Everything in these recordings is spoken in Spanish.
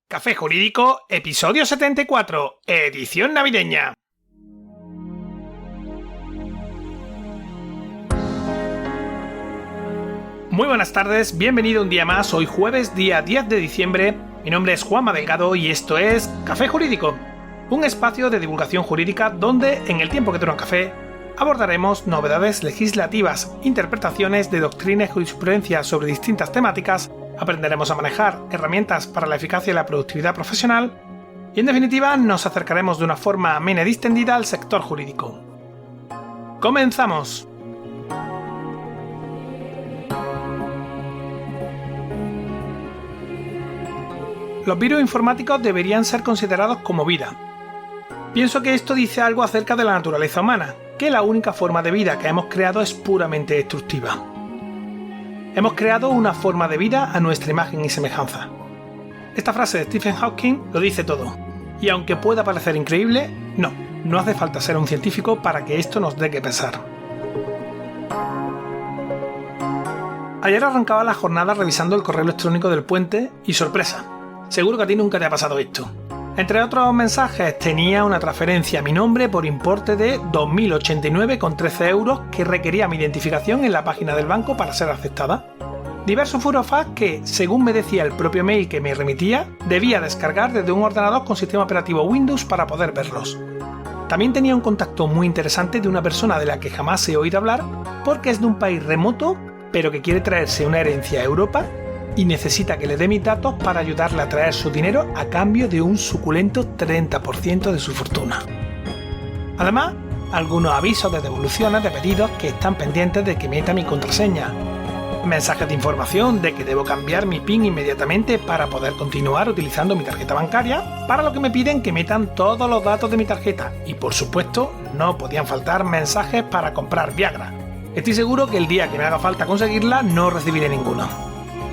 Café Jurídico, episodio 74, edición navideña. Muy buenas tardes, bienvenido un día más, hoy jueves, día 10 de diciembre. Mi nombre es Juanma Delgado y esto es Café Jurídico, un espacio de divulgación jurídica donde, en el tiempo que dura un café, abordaremos novedades legislativas, interpretaciones de doctrina y jurisprudencia sobre distintas temáticas, aprenderemos a manejar herramientas para la eficacia y la productividad profesional y, en definitiva, nos acercaremos de una forma amena y distendida al sector jurídico. ¡Comenzamos! Los virus informáticos deberían ser considerados como vida. Pienso que esto dice algo acerca de la naturaleza humana, que la única forma de vida que hemos creado es puramente destructiva. Hemos creado una forma de vida a nuestra imagen y semejanza. Esta frase de Stephen Hawking lo dice todo, y aunque pueda parecer increíble, no hace falta ser un científico para que esto nos dé que pensar. Ayer arrancaba la jornada revisando el correo electrónico del puente y sorpresa, seguro que a ti nunca te ha pasado esto. Entre otros mensajes tenía una transferencia a mi nombre por importe de 2.089,13 euros que requería mi identificación en la página del banco para ser aceptada. Diversos furofas que, según me decía el propio mail que me remitía, debía descargar desde un ordenador con sistema operativo Windows para poder verlos. También tenía un contacto muy interesante de una persona de la que jamás he oído hablar porque es de un país remoto pero que quiere traerse una herencia a Europa y necesita que le dé mis datos para ayudarle a traer su dinero a cambio de un suculento 30% de su fortuna. Además, algunos avisos de devoluciones de pedidos que están pendientes de que meta mi contraseña, mensajes de información de que debo cambiar mi PIN inmediatamente para poder continuar utilizando mi tarjeta bancaria, para lo que me piden que metan todos los datos de mi tarjeta y, por supuesto, no podían faltar mensajes para comprar Viagra. Estoy seguro que el día que me haga falta conseguirla no recibiré ninguno.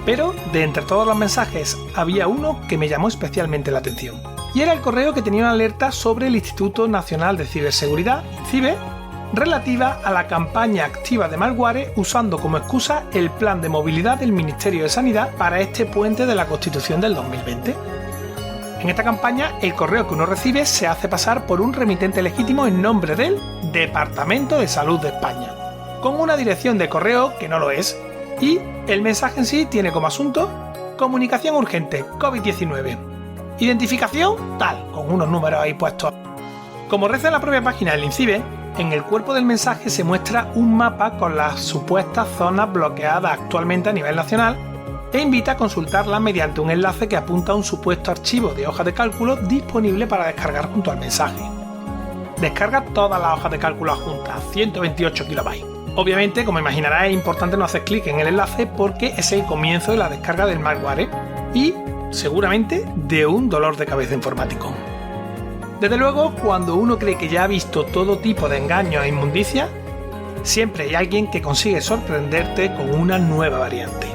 Pero, de entre todos los mensajes, había uno que me llamó especialmente la atención. Y era el correo que tenía una alerta sobre el Instituto Nacional de Ciberseguridad, INCIBE, relativa a la campaña activa de malware usando como excusa el plan de movilidad del Ministerio de Sanidad para este puente de la Constitución del 2020. En esta campaña, el correo que uno recibe se hace pasar por un remitente legítimo en nombre del Departamento de Salud de España, con una dirección de correo que no lo es, y el mensaje en sí tiene como asunto comunicación urgente, COVID-19, identificación tal, con unos números ahí puestos. Como reza la propia página del INCIBE, en el cuerpo del mensaje se muestra un mapa con las supuestas zonas bloqueadas actualmente a nivel nacional e invita a consultarlas mediante un enlace que apunta a un supuesto archivo de hoja de cálculo disponible para descargar junto al mensaje. Descarga todas las hojas de cálculo juntas, 128 kilobytes. Obviamente, como imaginarás, es importante no hacer clic en el enlace porque es el comienzo de la descarga del malware y, seguramente, de un dolor de cabeza informático. Desde luego, cuando uno cree que ya ha visto todo tipo de engaños e inmundicias, siempre hay alguien que consigue sorprenderte con una nueva variante.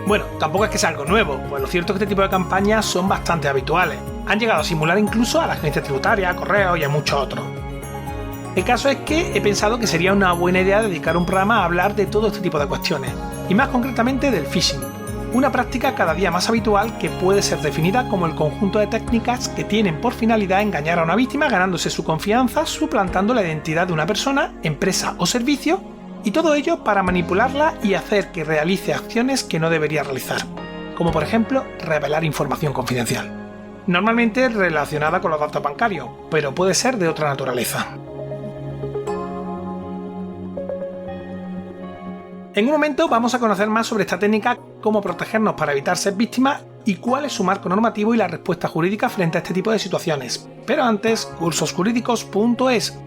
Bueno, tampoco es que sea algo nuevo, pues lo cierto es que este tipo de campañas son bastante habituales. Han llegado a simular incluso a la agencia tributaria, a correos y a muchos otros. El caso es que he pensado que sería una buena idea dedicar un programa a hablar de todo este tipo de cuestiones, y más concretamente del phishing, una práctica cada día más habitual que puede ser definida como el conjunto de técnicas que tienen por finalidad engañar a una víctima ganándose su confianza, suplantando la identidad de una persona, empresa o servicio, y todo ello para manipularla y hacer que realice acciones que no debería realizar, como por ejemplo revelar información confidencial, normalmente relacionada con los datos bancarios, pero puede ser de otra naturaleza. En un momento vamos a conocer más sobre esta técnica, cómo protegernos para evitar ser víctimas y cuál es su marco normativo y la respuesta jurídica frente a este tipo de situaciones. Pero antes, cursosjurídicos.es,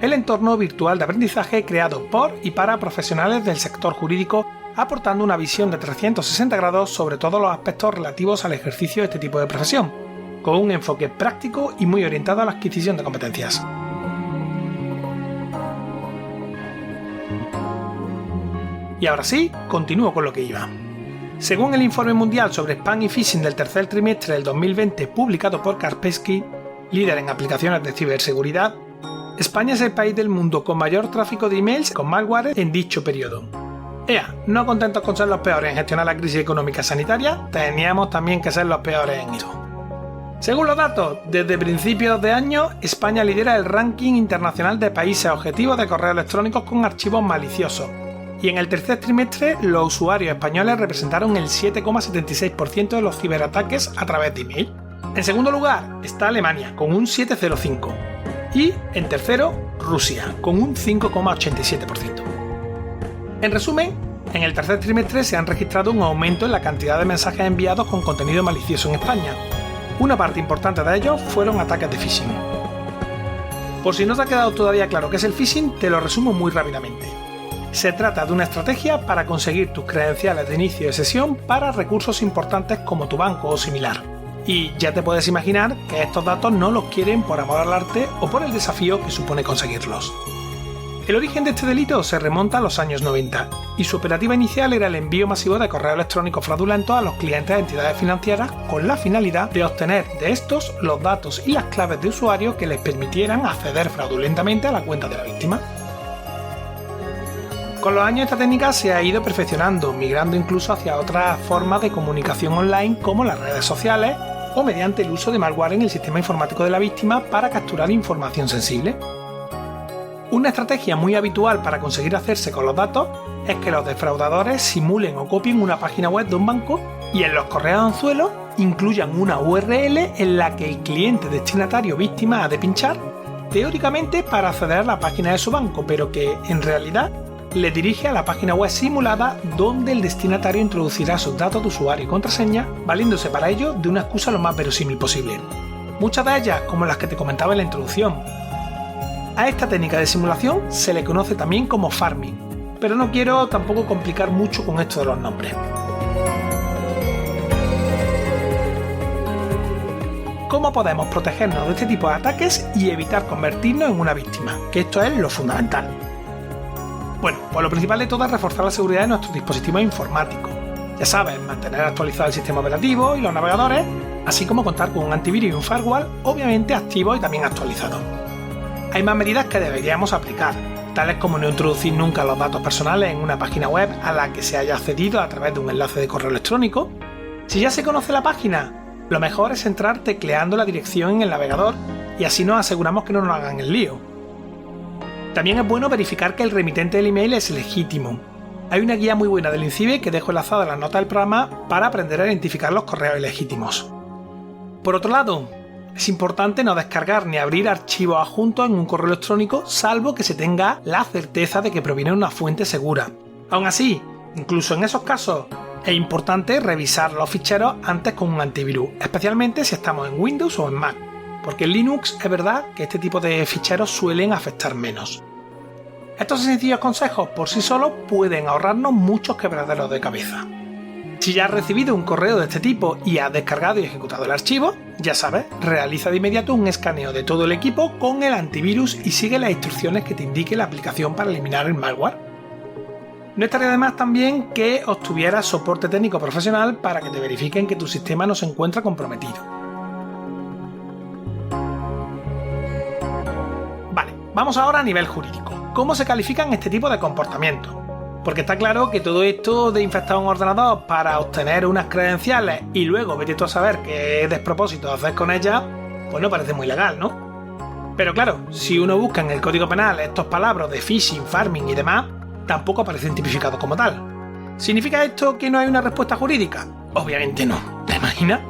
el entorno virtual de aprendizaje creado por y para profesionales del sector jurídico, aportando una visión de 360 grados sobre todos los aspectos relativos al ejercicio de este tipo de profesión, con un enfoque práctico y muy orientado a la adquisición de competencias. Y ahora sí, continúo con lo que iba. Según el informe mundial sobre spam y phishing del tercer trimestre del 2020 publicado por Kaspersky, líder en aplicaciones de ciberseguridad, España es el país del mundo con mayor tráfico de emails con malware en dicho periodo. No contentos con ser los peores en gestionar la crisis económica y sanitaria, teníamos también que ser los peores en eso. Según los datos, desde principios de año, España lidera el ranking internacional de países objetivos de correos electrónicos con archivos maliciosos. Y en el tercer trimestre, los usuarios españoles representaron el 7,76% de los ciberataques a través de email. En segundo lugar está Alemania, con un 7,05%. Y en tercero, Rusia, con un 5,87%. En resumen, en el tercer trimestre se han registrado un aumento en la cantidad de mensajes enviados con contenido malicioso en España. Una parte importante de ellos fueron ataques de phishing. Por si no te ha quedado todavía claro qué es el phishing, te lo resumo muy rápidamente. Se trata de una estrategia para conseguir tus credenciales de inicio de sesión para recursos importantes como tu banco o similar. Y ya te puedes imaginar que estos datos no los quieren por amor al arte o por el desafío que supone conseguirlos. El origen de este delito se remonta a los años 90 y su operativa inicial era el envío masivo de correos electrónicos fraudulentos a los clientes de entidades financieras con la finalidad de obtener de estos los datos y las claves de usuario que les permitieran acceder fraudulentamente a la cuenta de la víctima. Con los años esta técnica se ha ido perfeccionando, migrando incluso hacia otras formas de comunicación online como las redes sociales o mediante el uso de malware en el sistema informático de la víctima para capturar información sensible. Una estrategia muy habitual para conseguir hacerse con los datos es que los defraudadores simulen o copien una página web de un banco y en los correos anzuelos incluyan una URL en la que el cliente destinatario víctima ha de pinchar, teóricamente para acceder a la página de su banco, pero que en realidad le dirige a la página web simulada donde el destinatario introducirá sus datos de usuario y contraseña, valiéndose para ello de una excusa lo más verosímil posible. Muchas de ellas, como las que te comentaba en la introducción. A esta técnica de simulación se le conoce también como farming, pero no quiero tampoco complicar mucho con esto de los nombres. ¿Cómo podemos protegernos de este tipo de ataques y evitar convertirnos en una víctima? Que esto es lo fundamental. Bueno, pues lo principal de todo es reforzar la seguridad de nuestros dispositivos informáticos. Ya sabes, mantener actualizado el sistema operativo y los navegadores, así como contar con un antivirus y un firewall, obviamente activos y también actualizados. Hay más medidas que deberíamos aplicar, tales como no introducir nunca los datos personales en una página web a la que se haya accedido a través de un enlace de correo electrónico. Si ya se conoce la página, lo mejor es entrar tecleando la dirección en el navegador y así nos aseguramos que no nos hagan el lío. También es bueno verificar que el remitente del email es legítimo. Hay una guía muy buena del INCIBE que dejo enlazada en las notas del programa para aprender a identificar los correos ilegítimos. Por otro lado, es importante no descargar ni abrir archivos adjuntos en un correo electrónico salvo que se tenga la certeza de que proviene de una fuente segura. Aún así, incluso en esos casos, es importante revisar los ficheros antes con un antivirus, especialmente si estamos en Windows o en Mac, porque en Linux es verdad que este tipo de ficheros suelen afectar menos. Estos sencillos consejos por sí solos pueden ahorrarnos muchos quebraderos de cabeza. Si ya has recibido un correo de este tipo y has descargado y ejecutado el archivo, ya sabes, realiza de inmediato un escaneo de todo el equipo con el antivirus y sigue las instrucciones que te indique la aplicación para eliminar el malware. No estaría de más también que obtuvieras soporte técnico profesional para que te verifiquen que tu sistema no se encuentra comprometido. Vale, vamos ahora a nivel jurídico. ¿Cómo se califican este tipo de comportamientos? Porque está claro que todo esto de infectar un ordenador para obtener unas credenciales y luego vete tú a saber qué despropósito hacer con ellas, pues no parece muy legal, ¿no? Pero claro, si uno busca en el Código Penal estos palabras de phishing, farming y demás, tampoco aparecen tipificados como tal. ¿Significa esto que no hay una respuesta jurídica? Obviamente no. ¿Te imaginas?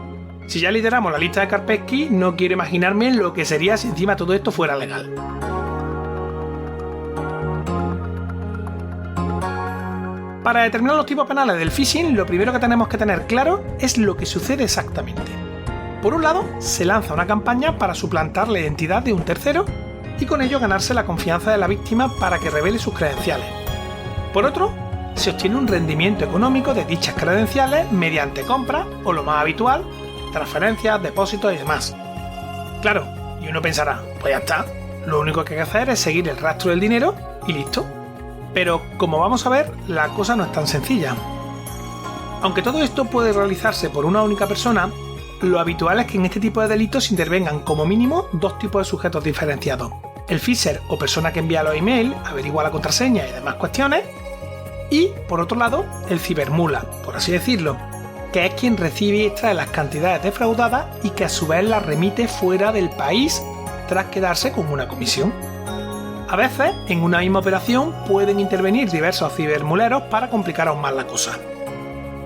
Si ya lideramos la lista de Kaspersky, no quiero imaginarme lo que sería si encima todo esto fuera legal. Para determinar los tipos penales del phishing, lo primero que tenemos que tener claro es lo que sucede exactamente. Por un lado, se lanza una campaña para suplantar la identidad de un tercero y con ello ganarse la confianza de la víctima para que revele sus credenciales. Por otro, se obtiene un rendimiento económico de dichas credenciales mediante compra o, lo más habitual, transferencias, depósitos y demás. Claro, y uno pensará, pues ya está, lo único que hay que hacer es seguir el rastro del dinero y listo. Pero, como vamos a ver, la cosa no es tan sencilla. Aunque todo esto puede realizarse por una única persona, lo habitual es que en este tipo de delitos intervengan como mínimo dos tipos de sujetos diferenciados. El phisher o persona que envía los emails, averigua la contraseña y demás cuestiones, Y, por otro lado, el cibermula, por así decirlo, que es quien recibe y extrae las cantidades defraudadas y que a su vez las remite fuera del país tras quedarse con una comisión. A veces, en una misma operación pueden intervenir diversos cibermuleros para complicar aún más la cosa.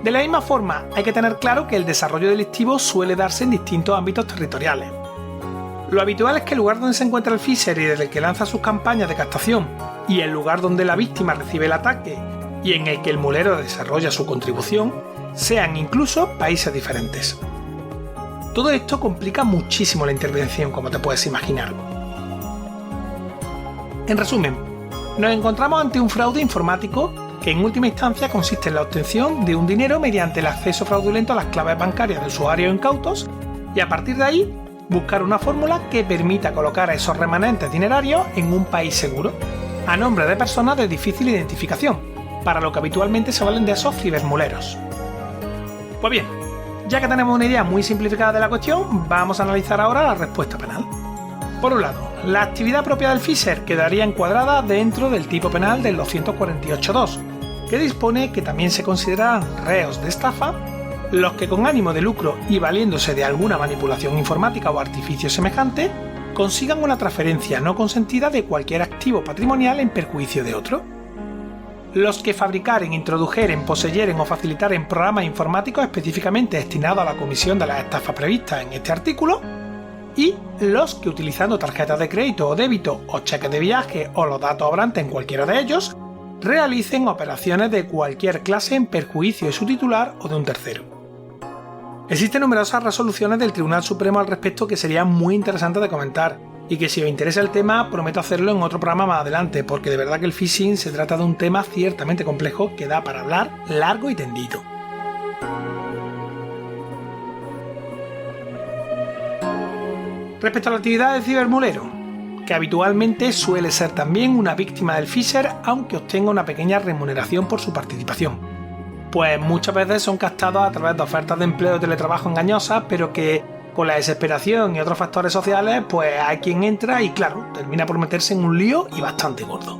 De la misma forma, hay que tener claro que el desarrollo delictivo suele darse en distintos ámbitos territoriales. Lo habitual es que el lugar donde se encuentra el phisher y desde el que lanza sus campañas de captación, y el lugar donde la víctima recibe el ataque y en el que el mulero desarrolla su contribución, sean incluso países diferentes. Todo esto complica muchísimo la intervención, como te puedes imaginar. En resumen, nos encontramos ante un fraude informático que en última instancia consiste en la obtención de un dinero mediante el acceso fraudulento a las claves bancarias de usuarios incautos y a partir de ahí buscar una fórmula que permita colocar a esos remanentes dinerarios en un país seguro, a nombre de personas de difícil identificación, para lo que habitualmente se valen de esos cibermuleros. Pues bien, ya que tenemos una idea muy simplificada de la cuestión, vamos a analizar ahora la respuesta penal. Por un lado, la actividad propia del phisher quedaría encuadrada dentro del tipo penal del 248.2, que dispone que también se consideran reos de estafa los que con ánimo de lucro y valiéndose de alguna manipulación informática o artificio semejante, consigan una transferencia no consentida de cualquier activo patrimonial en perjuicio de otro. Los que fabricaren, introdujeren, poseyeren o facilitaren programas informáticos específicamente destinados a la comisión de las estafas previstas en este artículo, y los que utilizando tarjetas de crédito o débito o cheques de viaje o los datos obrantes en cualquiera de ellos, realicen operaciones de cualquier clase en perjuicio de su titular o de un tercero. Existen numerosas resoluciones del Tribunal Supremo al respecto que serían muy interesantes de comentar y que si os interesa el tema prometo hacerlo en otro programa más adelante porque de verdad que el phishing se trata de un tema ciertamente complejo que da para hablar largo y tendido. Respecto a la actividad del cibermulero, que habitualmente suele ser también una víctima del phisher aunque obtenga una pequeña remuneración por su participación. Pues muchas veces son captados a través de ofertas de empleo o teletrabajo engañosas, pero que con la desesperación y otros factores sociales, pues hay quien entra y claro, termina por meterse en un lío y bastante gordo.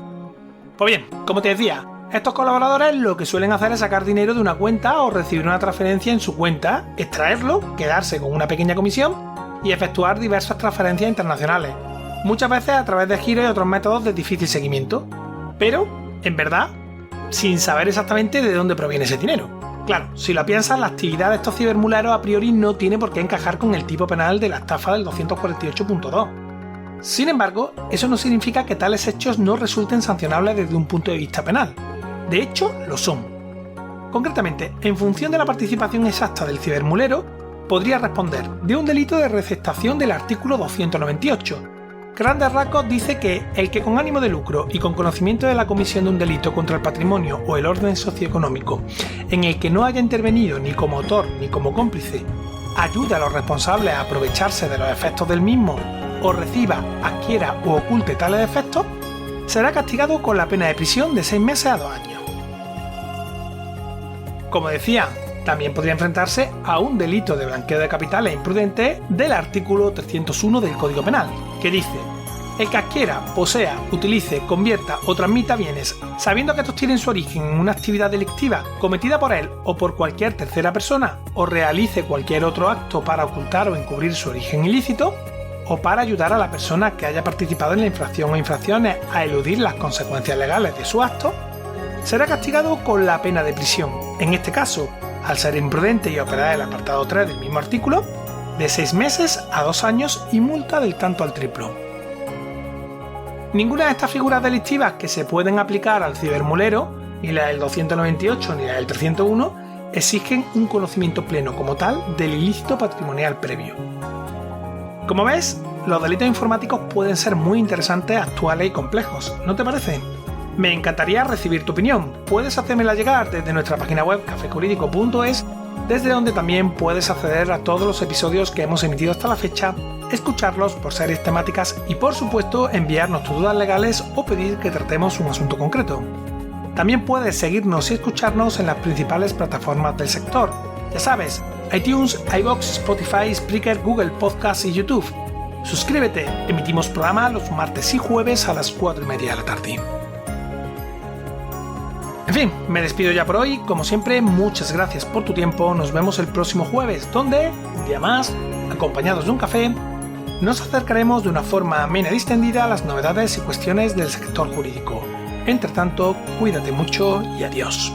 Pues bien, como te decía, estos colaboradores lo que suelen hacer es sacar dinero de una cuenta o recibir una transferencia en su cuenta, extraerlo, quedarse con una pequeña comisión y efectuar diversas transferencias internacionales, muchas veces a través de giros y otros métodos de difícil seguimiento, pero, en verdad, sin saber exactamente de dónde proviene ese dinero. Claro, si lo piensas, la actividad de estos cibermuleros a priori no tiene por qué encajar con el tipo penal de la estafa del 248.2. Sin embargo, eso no significa que tales hechos no resulten sancionables desde un punto de vista penal. De hecho, lo son. Concretamente, en función de la participación exacta del cibermulero, podría responder de un delito de receptación del artículo 298. Grandes rasgos dice que el que con ánimo de lucro y con conocimiento de la comisión de un delito contra el patrimonio o el orden socioeconómico, en el que no haya intervenido ni como autor ni como cómplice, ayude a los responsables a aprovecharse de los efectos del mismo o reciba, adquiera u oculte tales efectos, será castigado con la pena de prisión de 6 meses a 2 años. Como decía, también podría enfrentarse a un delito de blanqueo de capitales imprudente del artículo 301 del Código Penal, que dice: el que adquiera, posea, utilice, convierta o transmita bienes, sabiendo que estos tienen su origen en una actividad delictiva cometida por él o por cualquier tercera persona, o realice cualquier otro acto para ocultar o encubrir su origen ilícito, o para ayudar a la persona que haya participado en la infracción o infracciones a eludir las consecuencias legales de su acto, será castigado con la pena de prisión, en este caso, al ser imprudente y operar el apartado 3 del mismo artículo, de 6 meses a 2 años y multa del tanto al triplo. Ninguna de estas figuras delictivas que se pueden aplicar al cibermulero, ni la del 298 ni la del 301, exigen un conocimiento pleno como tal del ilícito patrimonial previo. Como ves, los delitos informáticos pueden ser muy interesantes, actuales y complejos, ¿no te parece? Me encantaría recibir tu opinión. Puedes hacérmela llegar desde nuestra página web cafejurídico.es, desde donde también puedes acceder a todos los episodios que hemos emitido hasta la fecha, escucharlos por series temáticas y por supuesto enviarnos tus dudas legales o pedir que tratemos un asunto concreto. También puedes seguirnos y escucharnos en las principales plataformas del sector. Ya sabes, iTunes, iVoox, Spotify, Spreaker, Google Podcasts y YouTube. Suscríbete, emitimos programa los martes y jueves a las 4:30 de la tarde. En fin, me despido ya por hoy. Como siempre, muchas gracias por tu tiempo. Nos vemos el próximo jueves, donde, un día más, acompañados de un café, nos acercaremos de una forma amena y distendida a las novedades y cuestiones del sector jurídico. Entre tanto, cuídate mucho y adiós.